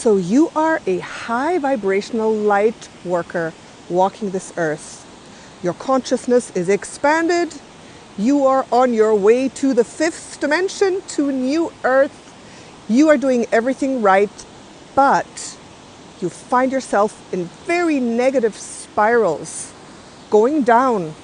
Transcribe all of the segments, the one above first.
So you are a high vibrational light worker walking this earth. Your consciousness is expanded. You are on your way to the 5th dimension, to new earth. You are doing everything right, but you find yourself in very negative spirals, going down.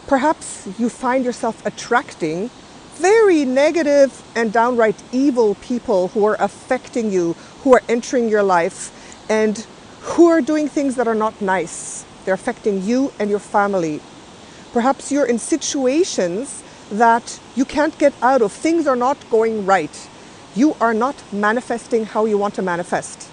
Perhaps you find yourself attracting very negative and downright evil people who are affecting you, who are entering your life, and who are doing things that are not nice. They're affecting you and your family. Perhaps you're in situations that you can't get out of. Things are not going right. You are not manifesting how you want to manifest.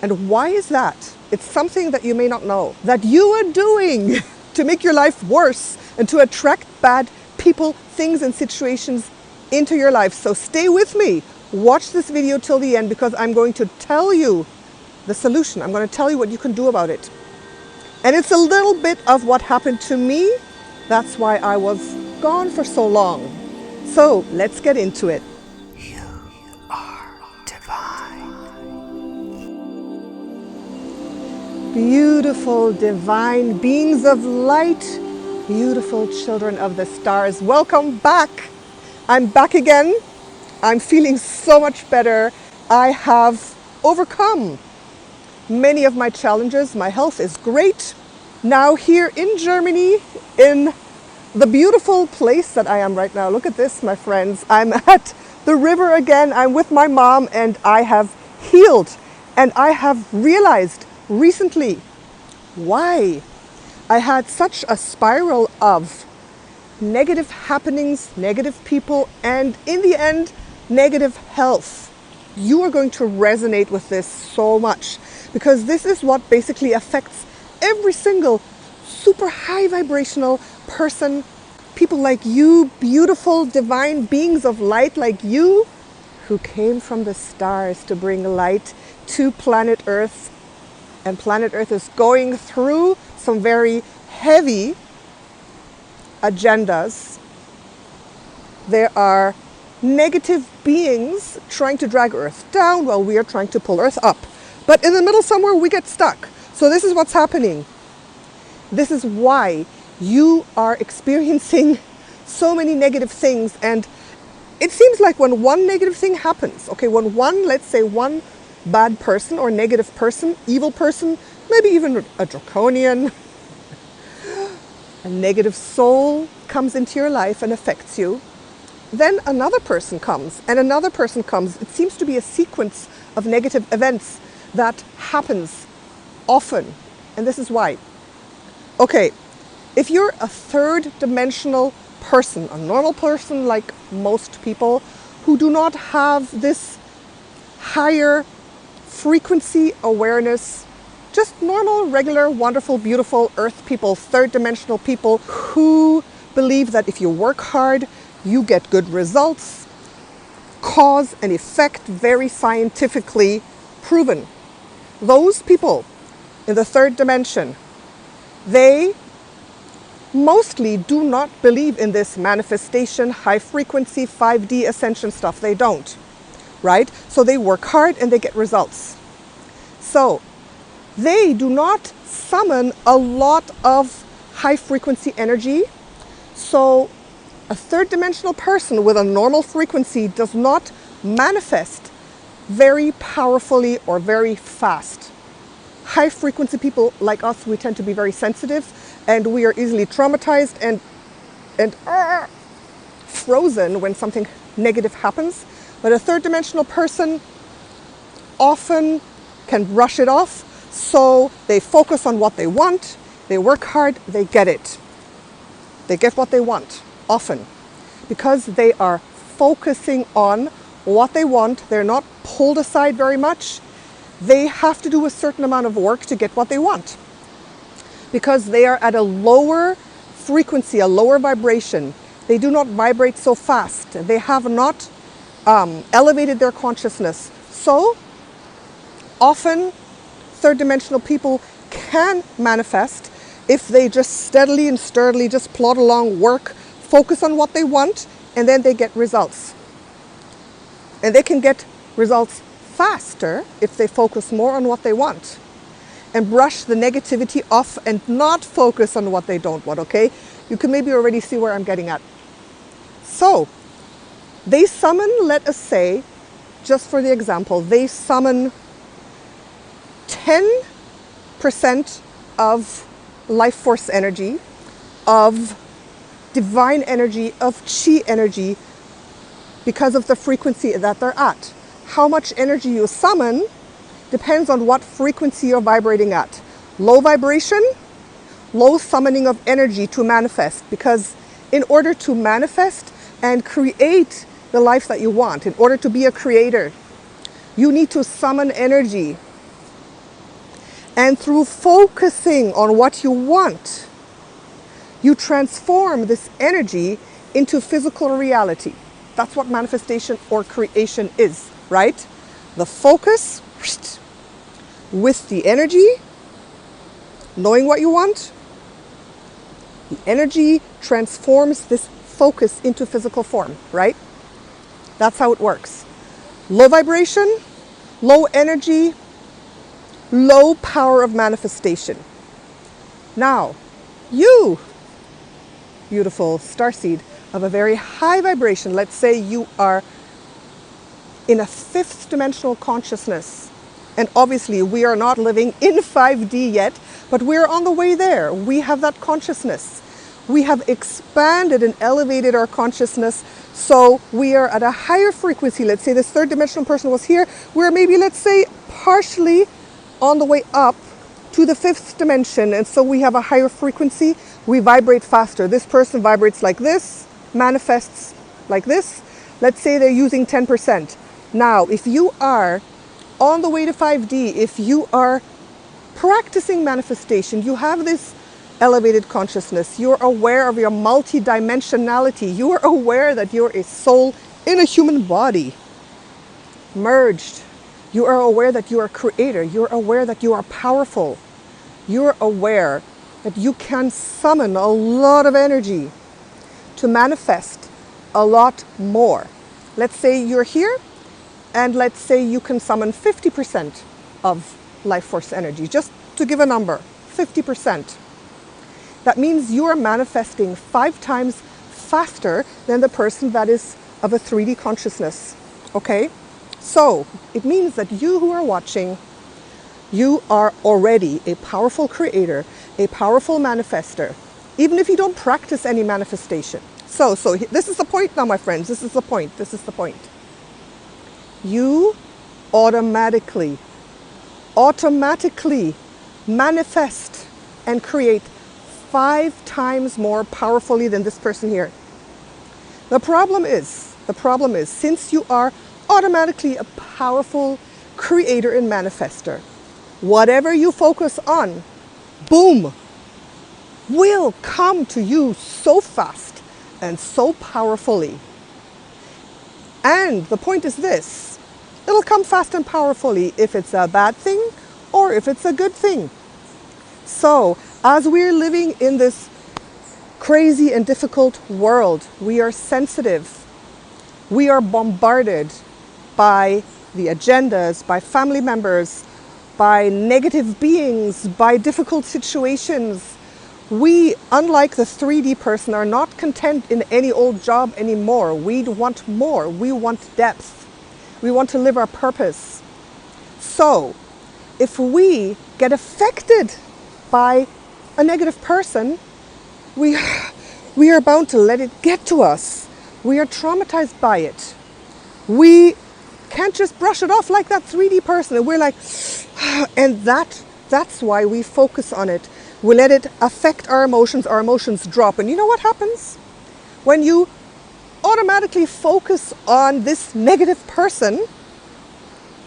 And why is that? It's something that you may not know, that you are doing to make your life worse and to attract bad people, things, and situations into your life. So stay with me. Watch this video till the end, because I'm going to tell you the solution. I'm going to tell you what you can do about it. And it's a little bit of what happened to me. That's why I was gone for so long. So let's get into it. You are divine. Beautiful divine beings of light, beautiful children of the stars, welcome back. I'm back again. I'm feeling so much better. I have overcome many of my challenges. My health is great. Now here in Germany, in the beautiful place that I am right now. Look at this, my friends. I'm at the river again. I'm with my mom, and I have healed. And I have realized recently why I had such a spiral of negative happenings, negative people, and in the end, negative health. You are going to resonate with this so much, because this is what basically affects every single super high vibrational person, people like you, beautiful divine beings of light like you, who came from the stars to bring light to planet Earth. And planet Earth is going through some very heavy agendas. There are negative beings trying to drag Earth down while we are trying to pull Earth up. But in the middle somewhere we get stuck. So this is what's happening. This is why you are experiencing so many negative things. And it seems like when one negative thing happens, okay, when one, let's say one bad person or negative person, evil person, maybe even a draconian, a negative soul comes into your life and affects you, then another person comes and another person comes. It seems to be a sequence of negative events that happens often. And this is why. Okay, if you're a 3rd dimensional person, a normal person like most people who do not have this higher frequency awareness, just normal, regular, wonderful, beautiful earth people, 3rd dimensional people who believe that if you work hard, you get good results, cause and effect, very scientifically proven. Those people in the 3rd dimension, they mostly do not believe in this manifestation, high frequency, 5D ascension stuff. They don't, right? So they work hard and they get results. So they do not summon a lot of high frequency energy. So a 3rd dimensional person with a normal frequency does not manifest very powerfully or very fast. High frequency people like us, we tend to be very sensitive, and we are easily traumatized and frozen when something negative happens. But a 3rd dimensional person often can brush it off, so they focus on what they want, they work hard, they get it. They get what they want, often, because they are focusing on what they want. They're not pulled aside very much. They have to do a certain amount of work to get what they want, because they are at a lower frequency, a lower vibration. They do not vibrate so fast. They have not elevated their consciousness. So often 3rd dimensional people can manifest if they just steadily and sturdily just plod along, work, focus on what they want, and then they get results. And they can get results faster if they focus more on what they want and brush the negativity off and not focus on what they don't want, okay? You can maybe already see where I'm getting at. So, they summon, let us say, just for the example, they summon 10% of life force energy, of divine energy, of chi energy, because of the frequency that they're at. How much energy you summon depends on what frequency you're vibrating at. Low vibration, low summoning of energy to manifest, because in order to manifest and create the life that you want, in order to be a creator, you need to summon energy. And through focusing on what you want, you transform this energy into physical reality. That's what manifestation or creation is, right? The focus with the energy, knowing what you want, the energy transforms this focus into physical form, right? That's how it works. Low vibration, low energy, low power of manifestation. Now, you, beautiful starseed of a very high vibration, let's say you are in a fifth dimensional consciousness. And obviously we are not living in 5D yet, but we're on the way there. We have that consciousness. We have expanded and elevated our consciousness, so we are at a higher frequency. Let's say this third dimensional person was here. We're maybe, let's say, partially on the way up to the fifth dimension, and so we have a higher frequency. We vibrate faster. This person vibrates like this, manifests like this. Let's say they're using 10%. Now, if you are on the way to 5D, if you are practicing manifestation, you have this elevated consciousness, you're aware of your multidimensionality, you are aware that you're a soul in a human body, merged. You are aware that you are a creator, you're aware that you are powerful, you're aware that you can summon a lot of energy to manifest a lot more. Let's say you're here, and let's say you can summon 50% of life force energy, just to give a number, 50%. That means you are manifesting 5 times faster than the person that is of a 3D consciousness, okay? So it means that you who are watching, you are already a powerful creator, a powerful manifester, even if you don't practice any manifestation. So this is the point now, my friends, this is the point. You automatically manifest and create 5 times more powerfully than this person here. The problem is, since you are automatically a powerful creator and manifester, whatever you focus on, boom, will come to you so fast and so powerfully. And the point is this, it'll come fast and powerfully if it's a bad thing or if it's a good thing. So, as we're living in this crazy and difficult world, we are sensitive. We are bombarded by the agendas, by family members, by negative beings, by difficult situations. We, unlike the 3D person, are not content in any old job anymore. We want more. We want depth. We want to live our purpose. So, if we get affected by a negative person, we are bound to let it get to us. We are traumatized by it. We can't just brush it off like that 3D person. And we're like, and that's why we focus on it. We let it affect our emotions drop. And you know what happens? When you automatically focus on this negative person,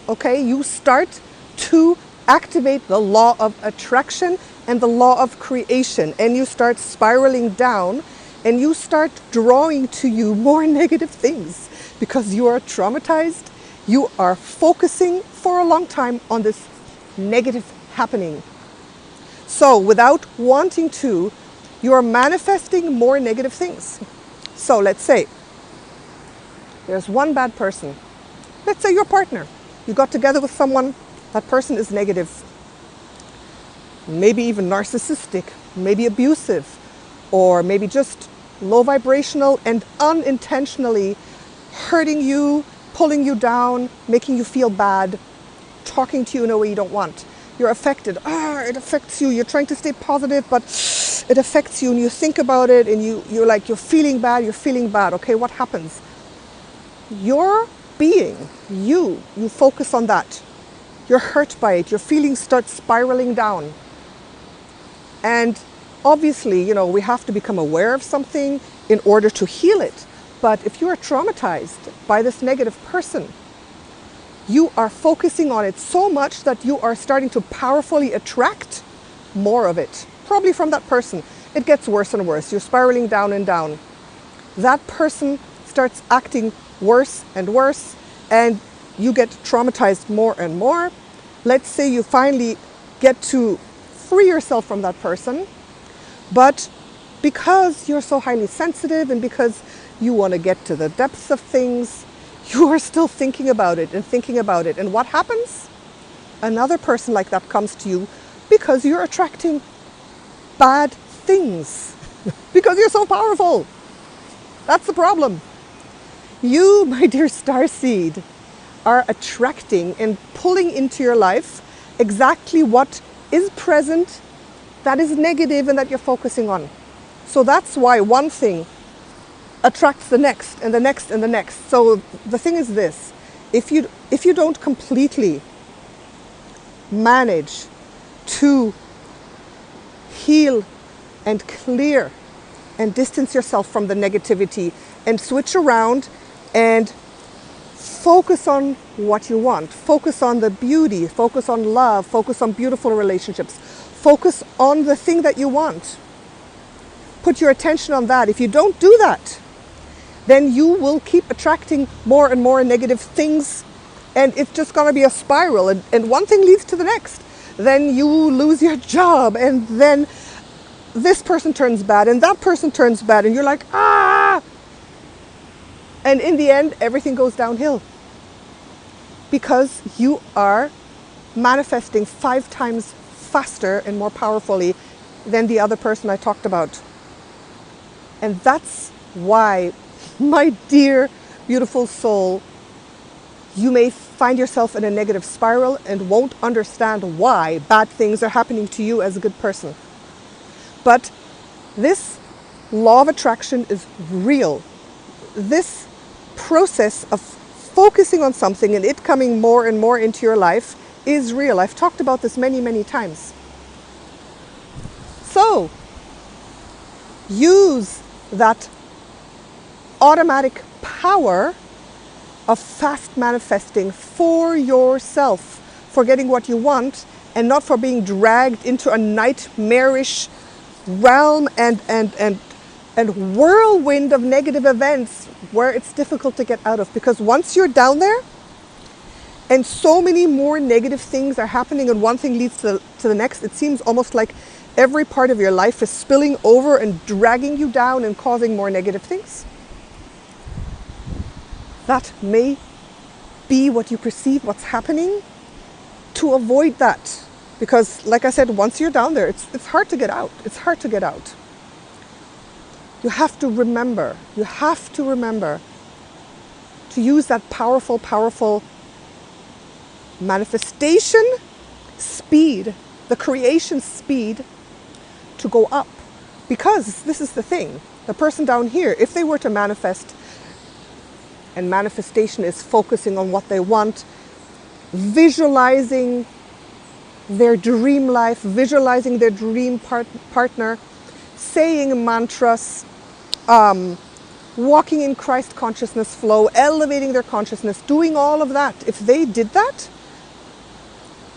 okay, you start to activate the law of attraction and the law of creation, and you start spiraling down and you start drawing to you more negative things because you are traumatized. You are focusing for a long time on this negative happening. So without wanting to, you are manifesting more negative things. So let's say there's one bad person. Let's say your partner. You got together with someone, that person is negative, maybe even narcissistic, maybe abusive, or maybe just low vibrational and unintentionally hurting you, pulling you down, making you feel bad, talking to you in a way you don't want. You're affected. It affects you. You're trying to stay positive, but it affects you, and you think about it, and you're feeling bad. Okay, what happens? Your being, you focus on that. You're hurt by it. Your feelings start spiraling down. And obviously, we have to become aware of something in order to heal it. But if you are traumatized by this negative person, you are focusing on it so much that you are starting to powerfully attract more of it, probably from that person. It gets worse and worse. You're spiraling down and down. That person starts acting worse and worse, and you get traumatized more and more. Let's say you finally get to free yourself from that person, but because you're so highly sensitive and because you want to get to the depths of things, you are still thinking about it. And what happens? Another person like that comes to you because you're attracting bad things because you're so powerful. That's the problem. You, my dear starseed, are attracting and pulling into your life exactly what is present, that is negative, and that you're focusing on. So that's why one thing attracts the next and the next and the next. So the thing is this: if you don't completely manage to heal and clear and distance yourself from the negativity and switch around and focus on what you want, focus on the beauty, focus on love, focus on beautiful relationships, focus on the thing that you want, put your attention on that. If you don't do that, then you will keep attracting more and more negative things, and it's just going to be a spiral, and one thing leads to the next. Then you lose your job, and then this person turns bad, and that person turns bad, and you're like, ah! And in the end, everything goes downhill because you are manifesting 5 times faster and more powerfully than the other person I talked about. And that's why, my dear, beautiful soul, you may find yourself in a negative spiral and won't understand why bad things are happening to you as a good person. But this law of attraction is real. This process of focusing on something and it coming more and more into your life is real. I've talked about this many, many times. So, use that automatic power of fast manifesting for yourself, for getting what you want, and not for being dragged into a nightmarish realm and whirlwind of negative events where it's difficult to get out of. Because once you're down there and so many more negative things are happening and one thing leads to the next, it seems almost like every part of your life is spilling over and dragging you down and causing more negative things. That may be what you perceive, what's happening. To avoid that, because like I said, once you're down there, it's hard to get out. It's hard to get out. You have to remember to use that powerful, powerful manifestation speed, the creation speed, to go up. Because this is the thing, the person down here, if they were to manifest, and manifestation is focusing on what they want, visualizing their dream life, visualizing their dream partner, saying mantras, walking in Christ consciousness flow, elevating their consciousness, doing all of that. If they did that,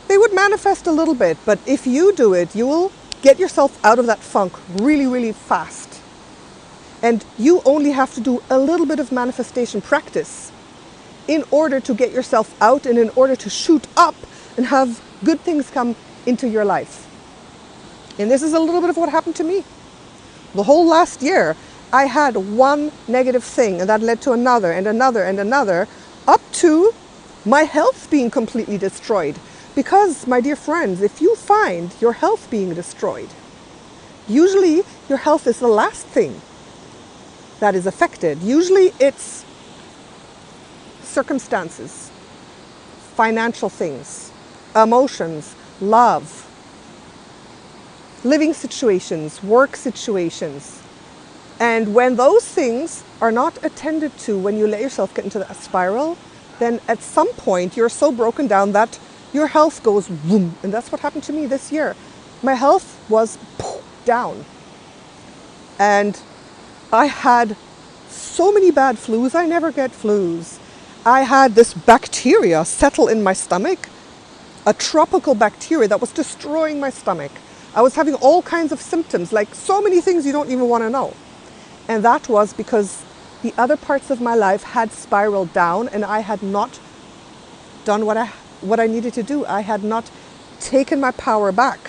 they would manifest a little bit. But if you do it, you will get yourself out of that funk really, really fast. And you only have to do a little bit of manifestation practice in order to get yourself out and in order to shoot up and have good things come into your life. And this is a little bit of what happened to me. The whole last year, I had one negative thing, and that led to another and another and another, up to my health being completely destroyed. Because, my dear friends, if you find your health being destroyed, usually your health is the last thing that is affected. Usually it's circumstances, financial things, emotions, love, living situations, work situations. And when those things are not attended to, when you let yourself get into that spiral, then at some point you're so broken down that your health goes boom. And that's what happened to me this year. My health was down. And I had so many bad flus. I never get flus. I had this bacteria settle in my stomach, a tropical bacteria that was destroying my stomach. I was having all kinds of symptoms, like so many things you don't even want to know. And that was because the other parts of my life had spiraled down and I had not done what I needed to do. I had not taken my power back,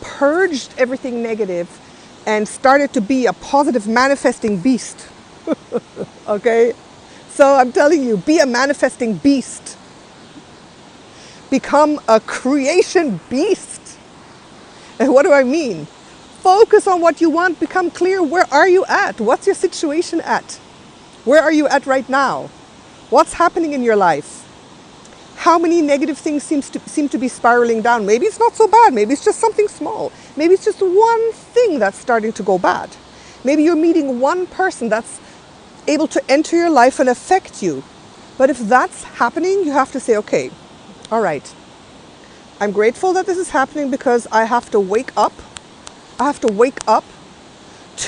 purged everything negative, and started to be a positive manifesting beast. Okay? So I'm telling you, be a manifesting beast. Become a creation beast. And what do I mean? Focus on what you want. Become clear. Where are you at? What's your situation at? Where are you at right now? What's happening in your life? How many negative things seem to be spiraling down? Maybe it's not so bad. Maybe it's just something small. Maybe it's just one thing that's starting to go bad. Maybe you're meeting one person that's able to enter your life and affect you. But if that's happening, you have to say, okay, all right, I'm grateful that this is happening because I have to wake up. I have to wake up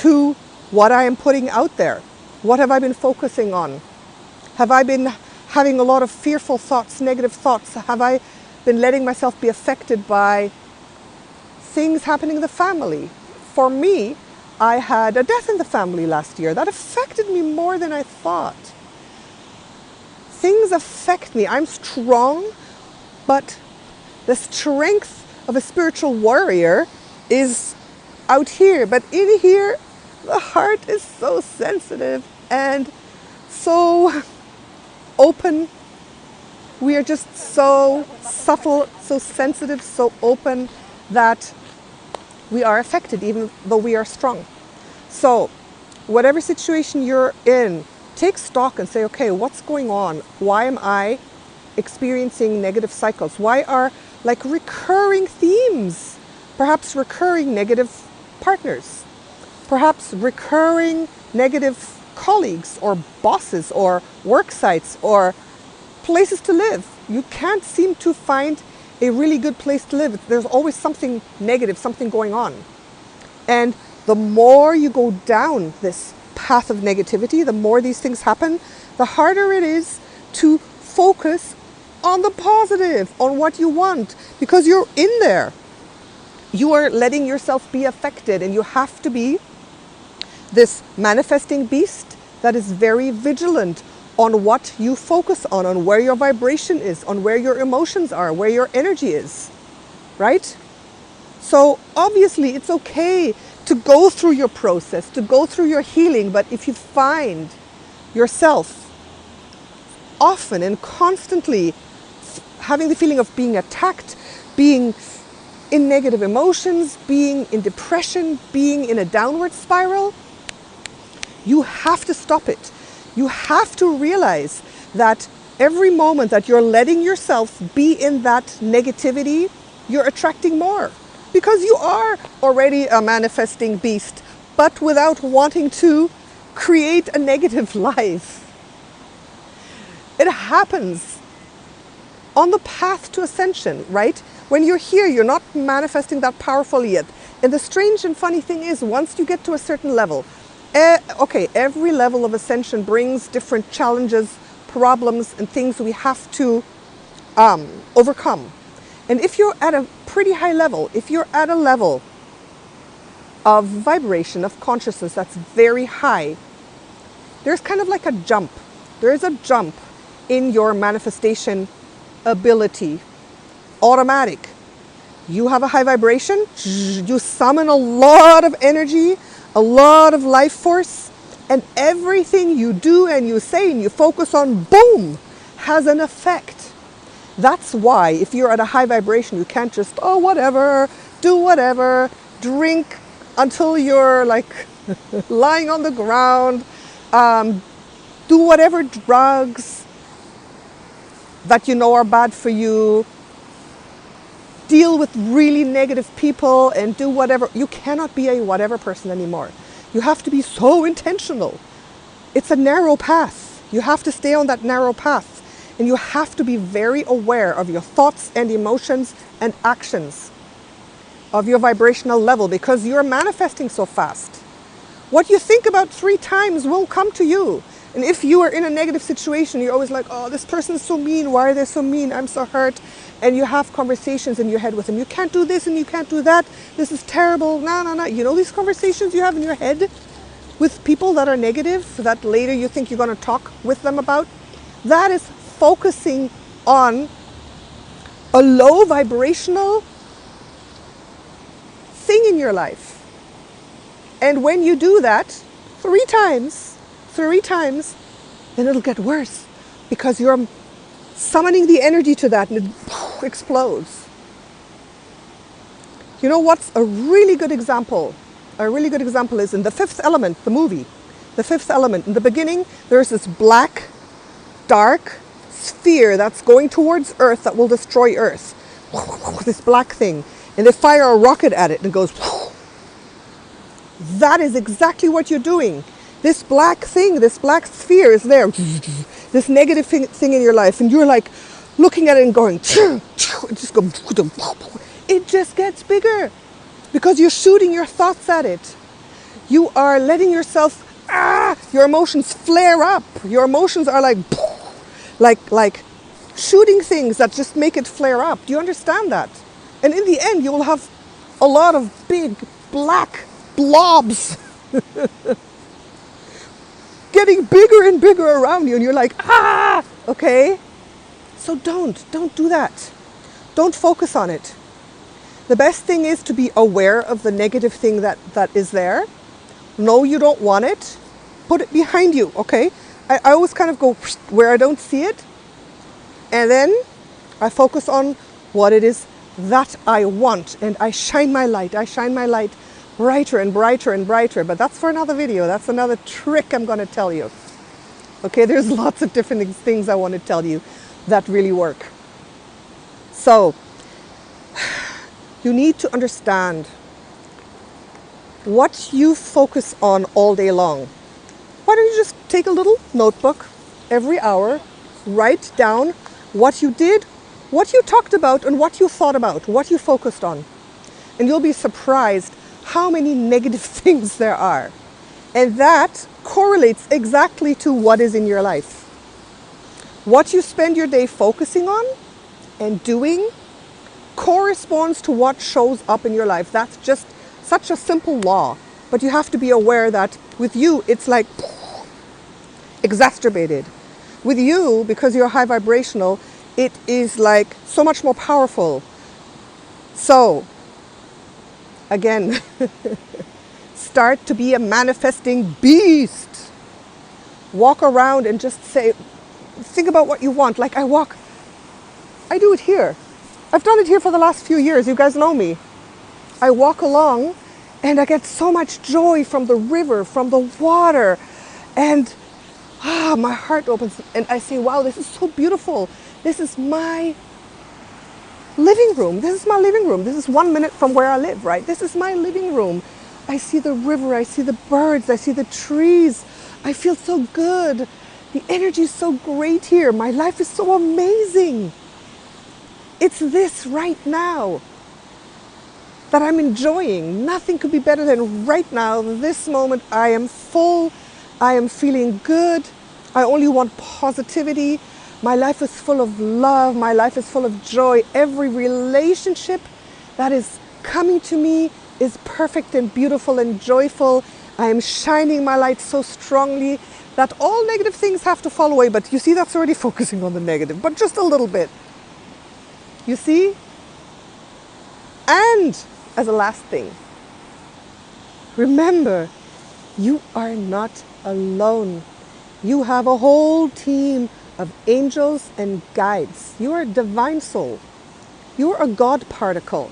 to what I am putting out there. What have I been focusing on? Have I been having a lot of fearful thoughts, negative thoughts? Have I been letting myself be affected by things happening in the family? For me, I had a death in the family last year. That affected me more than I thought. Things affect me. I'm strong, but the strength of a spiritual warrior is out here. But in here, the heart is so sensitive and so open. We are just so subtle, so sensitive, so open that we are affected even though we are strong. So whatever situation you're in, take stock and say, okay, what's going on? Why am I experiencing negative cycles? Why are like recurring themes? Perhaps recurring negative partners, perhaps recurring negative colleagues or bosses or work sites or places to live. You can't seem to find a really good place to live. There's always something negative, something going on. And the more you go down this path of negativity, the more these things happen, the harder it is to focus on the positive, on what you want, because you're in there. You are letting yourself be affected, and you have to be this manifesting beast that is very vigilant on what you focus on where your vibration is, on where your emotions are, where your energy is, right? So obviously it's okay to go through your process, to go through your healing, but if you find yourself often and constantly having the feeling of being attacked, being in negative emotions, being in depression, being in a downward spiral, you have to stop it. You have to realize that every moment that you're letting yourself be in that negativity, you're attracting more, because you are already a manifesting beast, but without wanting to create a negative life. It happens on the path to ascension, right? When you're here, you're not manifesting that powerfully yet. And the strange and funny thing is, once you get to a certain level, every level of ascension brings different challenges, problems, and things we have to overcome. And if you're at a pretty high level, if you're at a level of vibration, of consciousness that's very high, there's kind of like a jump. There is a jump in your manifestation ability. Automatic. You have a high vibration, you summon a lot of energy, a lot of life force, and everything you do and you say and you focus on, boom, has an effect. That's why if you're at a high vibration, you can't just, oh, whatever, do whatever, drink until you're like lying on the ground, do whatever drugs that you know are bad for you, deal with really negative people and do whatever. You cannot be a whatever person anymore. You have to be so intentional. It's a narrow path. You have to stay on that narrow path. And you have to be very aware of your thoughts and emotions and actions, of your vibrational level, because you're manifesting so fast. What you think about 3 times will come to you. And if you are in a negative situation, you're always like, oh, this person is so mean. Why are they so mean? I'm so hurt. And you have conversations in your head with them. You can't do this and you can't do that. This is terrible. No. You know these conversations you have in your head with people that are negative, that later you think you're going to talk with them about? That is focusing on a low vibrational thing in your life. And when you do that 3 times, then it'll get worse, because you're summoning the energy to that and it explodes. You know what's a really good example? A really good example is in The Fifth Element, the movie. The Fifth Element. In the beginning, there's this black, dark sphere that's going towards Earth that will destroy Earth. This black thing. And they fire a rocket at it and it goes. That is exactly what you're doing. This black thing, this black sphere is there. This negative thing in your life. And you're like looking at it and going. It just gets bigger. Because you're shooting your thoughts at it. You are letting yourself, your emotions flare up. Your emotions are like shooting things that just make it flare up. Do you understand that? And in the end, you will have a lot of big black blobs getting bigger and bigger around you. And you're like, okay? So don't do that. Don't focus on it. The best thing is to be aware of the negative thing that is there. No, you don't want it. Put it behind you, okay? I always kind of go where I don't see it. And then I focus on what it is that I want. And I shine my light. I shine my light brighter and brighter and brighter. But that's for another video. That's another trick I'm going to tell you. Okay, there's lots of different things I want to tell you that really work. So, you need to understand what you focus on all day long. Why don't you just take a little notebook every hour, write down what you did, what you talked about, and what you thought about, what you focused on. And you'll be surprised how many negative things there are. And that correlates exactly to what is in your life. What you spend your day focusing on and doing corresponds to what shows up in your life. That's just such a simple law. But you have to be aware that with you, it's like exacerbated. With you, because you're high vibrational, it is like so much more powerful. So, again, start to be a manifesting beast. Walk around and just think about what you want. Like I do it here. I've done it here for the last few years. You guys know me. I walk along and I get so much joy from the river, from the water. And my heart opens and I say, wow, this is so beautiful. This is my living room. This is my living room. This is 1 minute from where I live, right? This is my living room. I see the river. I see the birds. I see the trees. I feel so good. The energy is so great here. My life is so amazing. It's this right now that I'm enjoying. Nothing could be better than right now, this moment. I am full. I am feeling good. I only want positivity. My life is full of love. My life is full of joy. Every relationship that is coming to me is perfect and beautiful and joyful. I am shining my light so strongly that all negative things have to fall away. But you see, that's already focusing on the negative, but just a little bit. You see? And as a last thing, remember, you are not alone. You have a whole team of angels and guides. You are a divine soul. You are a God particle.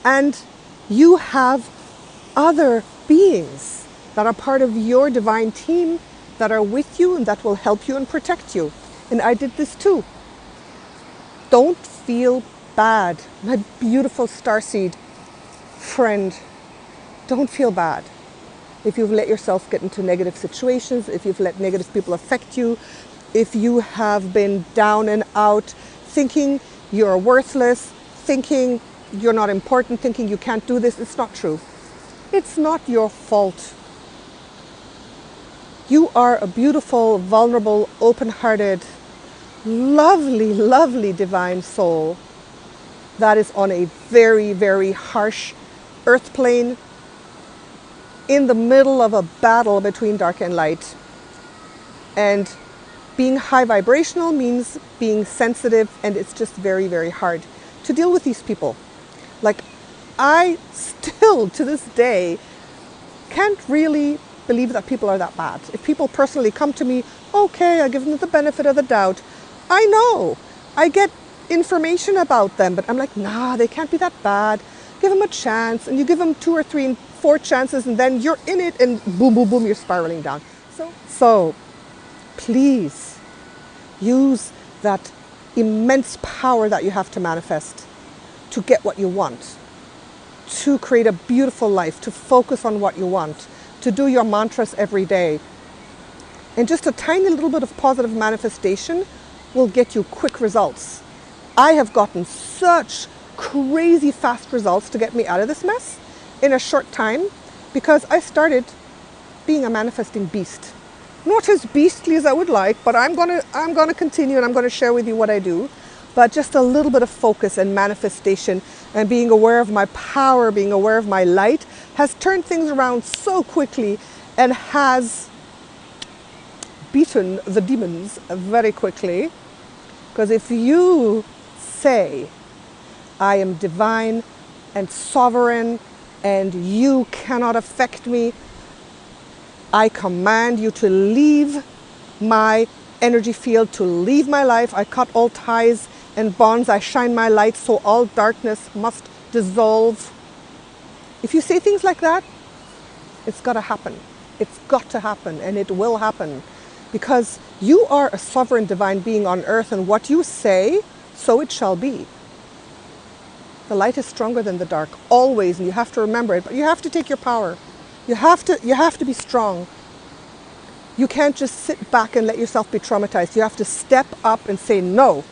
And you have other beings that are part of your divine team that are with you and that will help you and protect you. And I did this too. Don't feel bad, my beautiful starseed friend. Don't feel bad if you've let yourself get into negative situations, if you've let negative people affect you, if you have been down and out, thinking you're worthless, thinking you're not important, thinking you can't do this. It's not true. It's not your fault. You are a beautiful, vulnerable, open-hearted, lovely, lovely divine soul that is on a very, very harsh earth plane in the middle of a battle between dark and light. And being high vibrational means being sensitive, and it's just very, very hard to deal with these people. Like, I still, to this day, can't really believe that people are that bad. If people personally come to me, okay, I give them the benefit of the doubt. I know, I get information about them, but I'm like, nah, they can't be that bad. Give them a chance, and you give them 2 or 3 and 4 chances, and then you're in it, and boom, boom, boom, you're spiraling down. So please use that immense power that you have to manifest to get what you want, to create a beautiful life, to focus on what you want, to do your mantras every day. And just a tiny little bit of positive manifestation will get you quick results. I have gotten such crazy fast results to get me out of this mess in a short time because I started being a manifesting beast. Not as beastly as I would like, but I'm gonna continue, and I'm gonna share with you what I do. But just a little bit of focus and manifestation and being aware of my power, being aware of my light has turned things around so quickly and has beaten the demons very quickly. Because if you say, I am divine and sovereign and you cannot affect me, I command you to leave my energy field, to leave my life. I cut all ties and bonds. I shine my light so all darkness must dissolve. If you say things like that, it's got to happen. It's got to happen, and it will happen. Because you are a sovereign divine being on earth, and what you say, so it shall be. The light is stronger than the dark, always, and you have to remember it. But you have to take your power. You have to be strong. You can't just sit back and let yourself be traumatized. You have to step up and say no.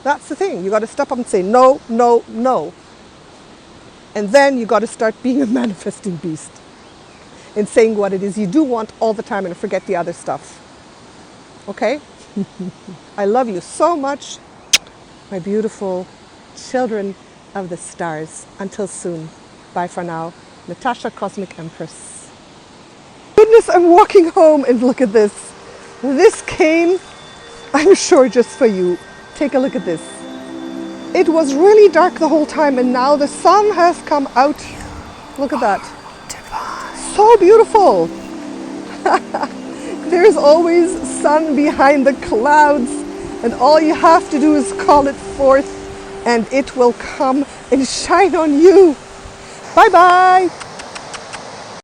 That's the thing. You got to step up and say no, no, no. And then you got to start being a manifesting beast and saying what it is you do want all the time and forget the other stuff. Okay? I love you so much, my beautiful children of the stars. Until soon. Bye for now. Natascha, Cosmic Empress. Goodness, I'm walking home and look at this. This came, I'm sure, just for you. Take a look at this. It was really dark the whole time, and now the sun has come out. Look at that. So beautiful. There's always sun behind the clouds, and all you have to do is call it forth, and it will come and shine on you. Bye-bye.